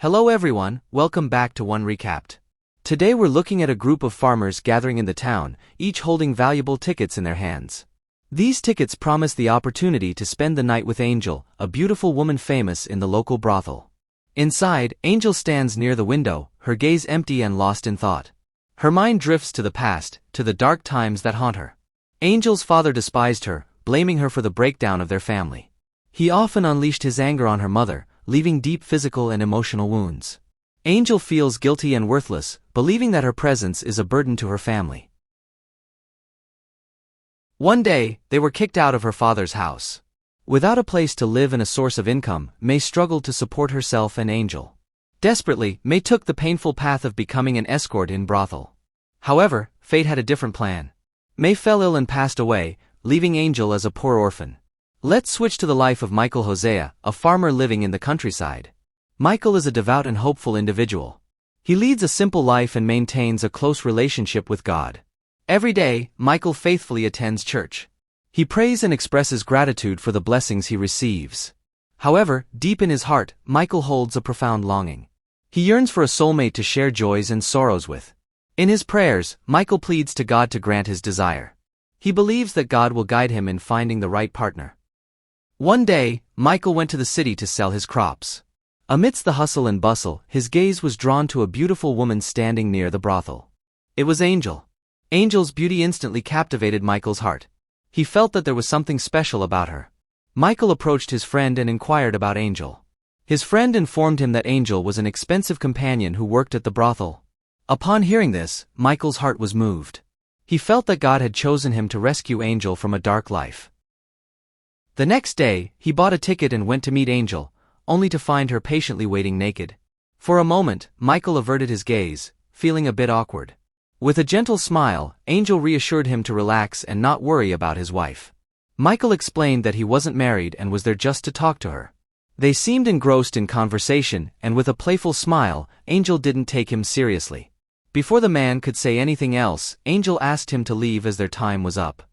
Hello everyone, welcome back to One Recapped. Today we're looking at a group of farmers gathering in the town, each holding valuable tickets in their hands. These tickets promise the opportunity to spend the night with Angel, a beautiful woman famous in the local brothel. Inside, Angel stands near the window, her gaze empty and lost in thought. Her mind drifts to the past, to the dark times that haunt her. Angel's father despised her, blaming her for the breakdown of their family. He often unleashed his anger on her mother, leaving deep physical and emotional wounds. Angel feels guilty and worthless, believing that her presence is a burden to her family. One day, they were kicked out of her father's house. Without a place to live and a source of income, May struggled to support herself and Angel. Desperately, May took the painful path of becoming an escort in brothel. However, fate had a different plan. May fell ill and passed away, leaving Angel as a poor orphan. Let's switch to the life of Michael Hosea, a farmer living in the countryside. Michael is a devout and hopeful individual. He leads a simple life and maintains a close relationship with God. Every day, Michael faithfully attends church. He prays and expresses gratitude for the blessings he receives. However, deep in his heart, Michael holds a profound longing. He yearns for a soulmate to share joys and sorrows with. In his prayers, Michael pleads to God to grant his desire. He believes that God will guide him in finding the right partner. One day, Michael went to the city to sell his crops. Amidst the hustle and bustle, his gaze was drawn to a beautiful woman standing near the brothel. It was Angel. Angel's beauty instantly captivated Michael's heart. He felt that there was something special about her. Michael approached his friend and inquired about Angel. His friend informed him that Angel was an expensive companion who worked at the brothel. Upon hearing this, Michael's heart was moved. He felt that God had chosen him to rescue Angel from a dark life. The next day, he bought a ticket and went to meet Angel, only to find her patiently waiting naked. For a moment, Michael averted his gaze, feeling a bit awkward. With a gentle smile, Angel reassured him to relax and not worry about his wife. Michael explained that he wasn't married and was there just to talk to her. They seemed engrossed in conversation, and with a playful smile, Angel didn't take him seriously. Before the man could say anything else, Angel asked him to leave as their time was up.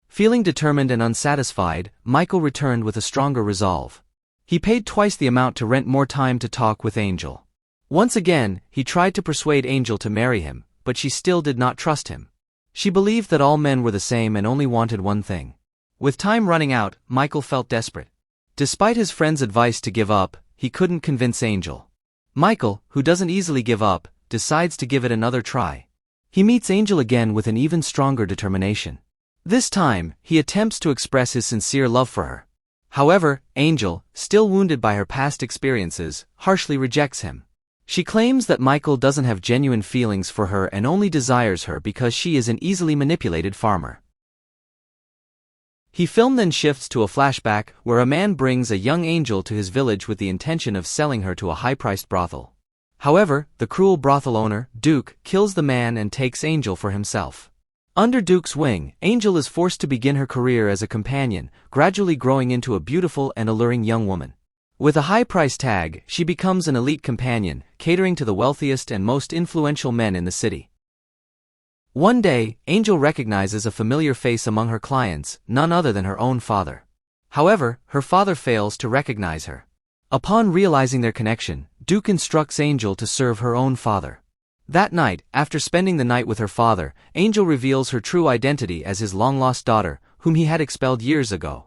Feeling determined and unsatisfied, Michael returned with a stronger resolve. He paid twice the amount to rent more time to talk with Angel. Once again, he tried to persuade Angel to marry him, but she still did not trust him. She believed that all men were the same and only wanted one thing. With time running out, Michael felt desperate. Despite his friend's advice to give up, he couldn't convince Angel. Michael, who doesn't easily give up, decides to give it another try. He meets Angel again with an even stronger determination. This time, he attempts to express his sincere love for her. However, Angel, still wounded by her past experiences, harshly rejects him. She claims that Michael doesn't have genuine feelings for her and only desires her because she is an easily manipulated farmer. The film then shifts to a flashback where a man brings a young Angel to his village with the intention of selling her to a high-priced brothel. However, the cruel brothel owner, Duke, kills the man and takes Angel for himself. Under Duke's wing, Angel is forced to begin her career as a companion, gradually growing into a beautiful and alluring young woman. With a high price tag, she becomes an elite companion, catering to the wealthiest and most influential men in the city. One day, Angel recognizes a familiar face among her clients, none other than her own father. However, her father fails to recognize her. Upon realizing their connection, Duke instructs Angel to serve her own father. That night, after spending the night with her father, Angel reveals her true identity as his long-lost daughter, whom he had expelled years ago.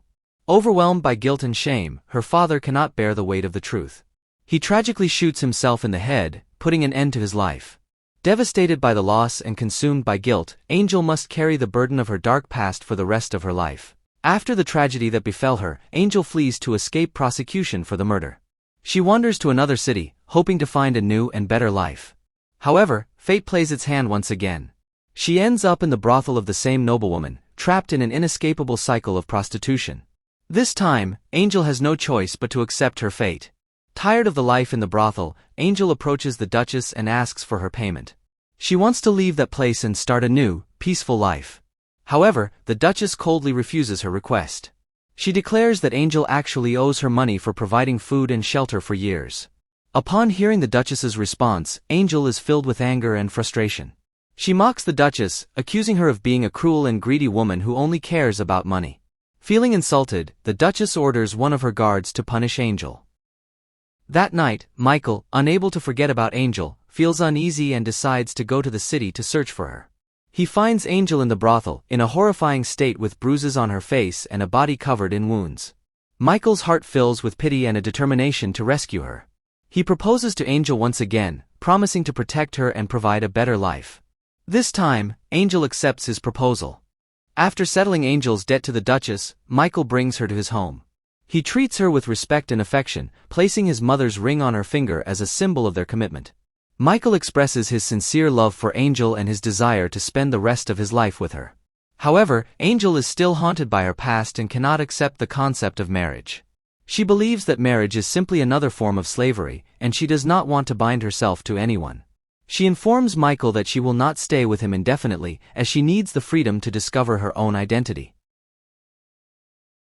Overwhelmed by guilt and shame, her father cannot bear the weight of the truth. He tragically shoots himself in the head, putting an end to his life. Devastated by the loss and consumed by guilt, Angel must carry the burden of her dark past for the rest of her life. After the tragedy that befell her, Angel flees to escape prosecution for the murder. She wanders to another city, hoping to find a new and better life. However, fate plays its hand once again. She ends up in the brothel of the same noblewoman, trapped in an inescapable cycle of prostitution. This time, Angel has no choice but to accept her fate. Tired of the life in the brothel, Angel approaches the Duchess and asks for her payment. She wants to leave that place and start a new, peaceful life. However, the Duchess coldly refuses her request. She declares that Angel actually owes her money for providing food and shelter for years. Upon hearing the Duchess's response, Angel is filled with anger and frustration. She mocks the Duchess, accusing her of being a cruel and greedy woman who only cares about money. Feeling insulted, the Duchess orders one of her guards to punish Angel. That night, Michael, unable to forget about Angel, feels uneasy and decides to go to the city to search for her. He finds Angel in the brothel, in a horrifying state with bruises on her face and a body covered in wounds. Michael's heart fills with pity and a determination to rescue her. He proposes to Angel once again, promising to protect her and provide a better life. This time, Angel accepts his proposal. After settling Angel's debt to the Duchess, Michael brings her to his home. He treats her with respect and affection, placing his mother's ring on her finger as a symbol of their commitment. Michael expresses his sincere love for Angel and his desire to spend the rest of his life with her. However, Angel is still haunted by her past and cannot accept the concept of marriage. She believes that marriage is simply another form of slavery, and she does not want to bind herself to anyone. She informs Michael that she will not stay with him indefinitely, as she needs the freedom to discover her own identity.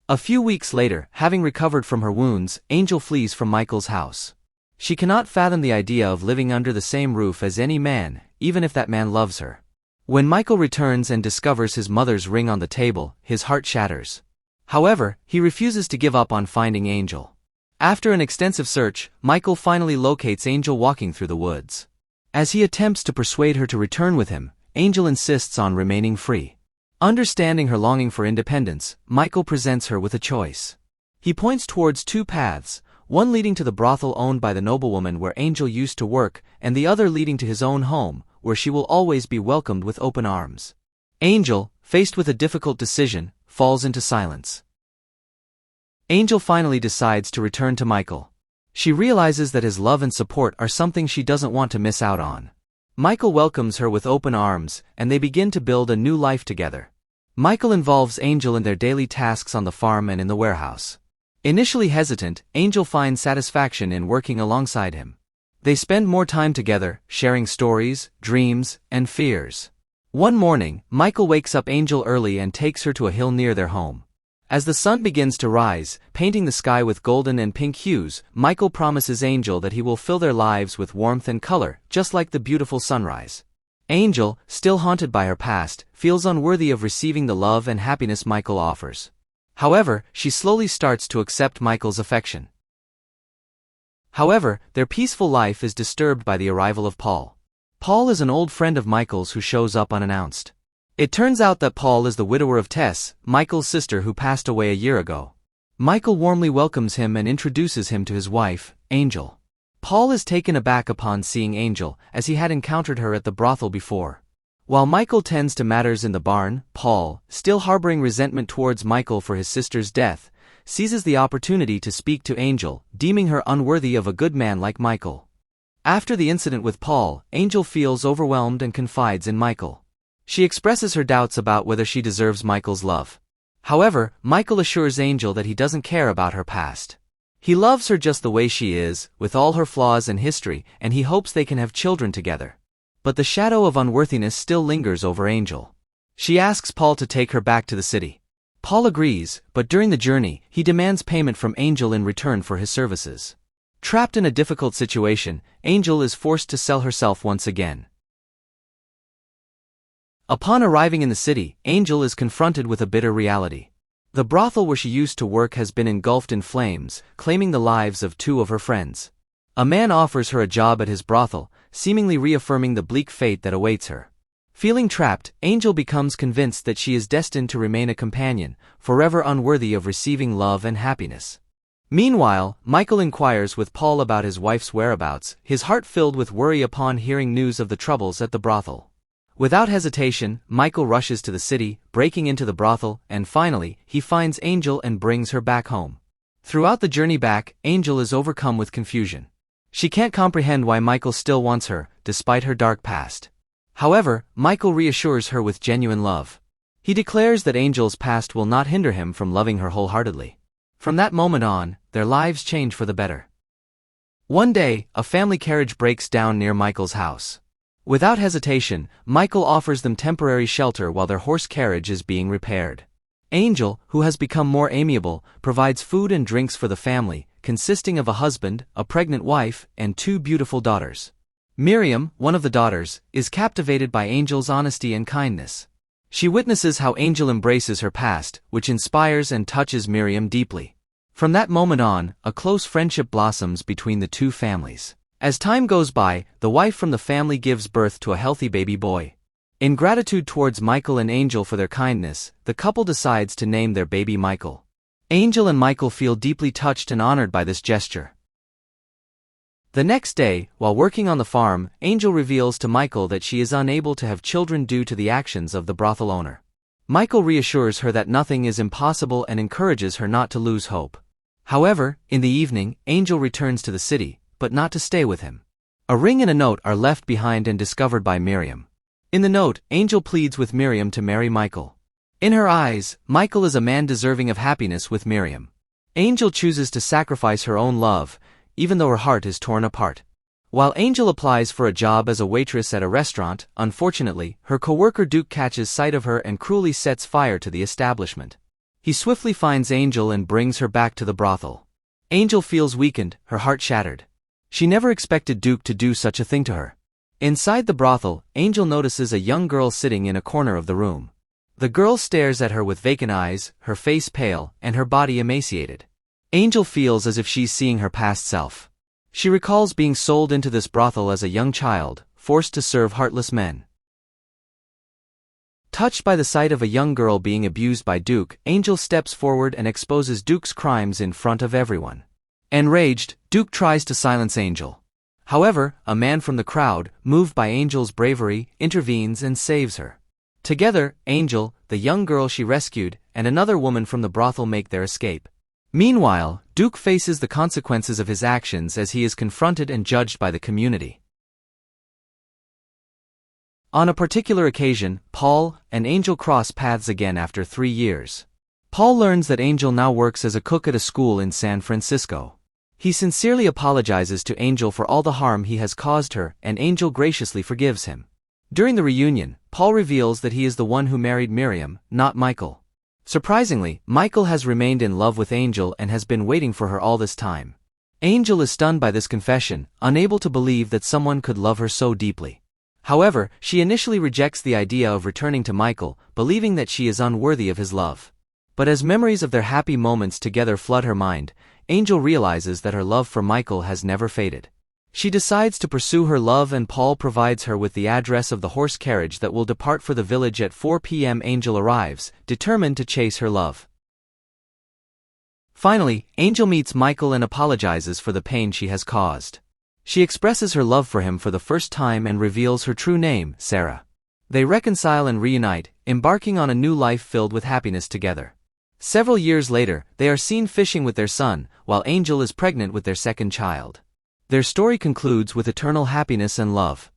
A few weeks later, having recovered from her wounds, Angel flees from Michael's house. She cannot fathom the idea of living under the same roof as any man, even if that man loves her. When Michael returns and discovers his mother's ring on the table, his heart shatters. However, he refuses to give up on finding Angel. After an extensive search, Michael finally locates Angel walking through the woods. As he attempts to persuade her to return with him, Angel insists on remaining free. Understanding her longing for independence, Michael presents her with a choice. He points towards two paths, one leading to the brothel owned by the noblewoman where Angel used to work, and the other leading to his own home, where she will always be welcomed with open arms. Angel, faced with a difficult decision, falls into silence. Angel finally decides to return to Michael. She realizes that his love and support are something she doesn't want to miss out on. Michael welcomes her with open arms, and they begin to build a new life together. Michael involves Angel in their daily tasks on the farm and in the warehouse. Initially hesitant, Angel finds satisfaction in working alongside him. They spend more time together, sharing stories, dreams, and fears. One morning, Michael wakes up Angel early and takes her to a hill near their home. As the sun begins to rise, painting the sky with golden and pink hues, Michael promises Angel that he will fill their lives with warmth and color, just like the beautiful sunrise. Angel, still haunted by her past, feels unworthy of receiving the love and happiness Michael offers. However, she slowly starts to accept Michael's affection. However, their peaceful life is disturbed by the arrival of Paul. Paul is an old friend of Michael's who shows up unannounced. It turns out that Paul is the widower of Tess, Michael's sister who passed away a year ago. Michael warmly welcomes him and introduces him to his wife, Angel. Paul is taken aback upon seeing Angel, as he had encountered her at the brothel before. While Michael tends to matters in the barn, Paul, still harboring resentment towards Michael for his sister's death, seizes the opportunity to speak to Angel, deeming her unworthy of a good man like Michael. After the incident with Paul, Angel feels overwhelmed and confides in Michael. She expresses her doubts about whether she deserves Michael's love. However, Michael assures Angel that he doesn't care about her past. He loves her just the way she is, with all her flaws and history, and he hopes they can have children together. But the shadow of unworthiness still lingers over Angel. She asks Paul to take her back to the city. Paul agrees, but during the journey, he demands payment from Angel in return for his services. Trapped in a difficult situation, Angel is forced to sell herself once again. Upon arriving in the city, Angel is confronted with a bitter reality. The brothel where she used to work has been engulfed in flames, claiming the lives of two of her friends. A man offers her a job at his brothel, seemingly reaffirming the bleak fate that awaits her. Feeling trapped, Angel becomes convinced that she is destined to remain a companion, forever unworthy of receiving love and happiness. Meanwhile, Michael inquires with Paul about his wife's whereabouts, his heart filled with worry upon hearing news of the troubles at the brothel. Without hesitation, Michael rushes to the city, breaking into the brothel, and finally, he finds Angel and brings her back home. Throughout the journey back, Angel is overcome with confusion. She can't comprehend why Michael still wants her, despite her dark past. However, Michael reassures her with genuine love. He declares that Angel's past will not hinder him from loving her wholeheartedly. From that moment on, their lives change for the better. One day, a family carriage breaks down near Michael's house. Without hesitation, Michael offers them temporary shelter while their horse carriage is being repaired. Angel, who has become more amiable, provides food and drinks for the family, consisting of a husband, a pregnant wife, and two beautiful daughters. Miriam, one of the daughters, is captivated by Angel's honesty and kindness. She witnesses how Angel embraces her past, which inspires and touches Miriam deeply. From that moment on, a close friendship blossoms between the two families. As time goes by, the wife from the family gives birth to a healthy baby boy. In gratitude towards Michael and Angel for their kindness, the couple decides to name their baby Michael. Angel and Michael feel deeply touched and honored by this gesture. The next day, while working on the farm, Angel reveals to Michael that she is unable to have children due to the actions of the brothel owner. Michael reassures her that nothing is impossible and encourages her not to lose hope. However, in the evening, Angel returns to the city, but not to stay with him. A ring and a note are left behind and discovered by Miriam. In the note, Angel pleads with Miriam to marry Michael. In her eyes, Michael is a man deserving of happiness with Miriam. Angel chooses to sacrifice her own love, even though her heart is torn apart. While Angel applies for a job as a waitress at a restaurant, unfortunately, her coworker Duke catches sight of her and cruelly sets fire to the establishment. He swiftly finds Angel and brings her back to the brothel. Angel feels weakened, her heart shattered. She never expected Duke to do such a thing to her. Inside the brothel, Angel notices a young girl sitting in a corner of the room. The girl stares at her with vacant eyes, her face pale, and her body emaciated. Angel feels as if she's seeing her past self. She recalls being sold into this brothel as a young child, forced to serve heartless men. Touched by the sight of a young girl being abused by Duke, Angel steps forward and exposes Duke's crimes in front of everyone. Enraged, Duke tries to silence Angel. However, a man from the crowd, moved by Angel's bravery, intervenes and saves her. Together, Angel, the young girl she rescued, and another woman from the brothel make their escape. Meanwhile, Duke faces the consequences of his actions as he is confronted and judged by the community. On a particular occasion, Paul and Angel cross paths again after 3 years. Paul learns that Angel now works as a cook at a school in San Francisco. He sincerely apologizes to Angel for all the harm he has caused her, and Angel graciously forgives him. During the reunion, Paul reveals that he is the one who married Miriam, not Michael. Surprisingly, Michael has remained in love with Angel and has been waiting for her all this time. Angel is stunned by this confession, unable to believe that someone could love her so deeply. However, she initially rejects the idea of returning to Michael, believing that she is unworthy of his love. But as memories of their happy moments together flood her mind, Angel realizes that her love for Michael has never faded. She decides to pursue her love, and Paul provides her with the address of the horse carriage that will depart for the village at 4 p.m. Angel arrives, determined to chase her love. Finally, Angel meets Michael and apologizes for the pain she has caused. She expresses her love for him for the first time and reveals her true name, Sarah. They reconcile and reunite, embarking on a new life filled with happiness together. Several years later, they are seen fishing with their son, while Angel is pregnant with their second child. Their story concludes with eternal happiness and love.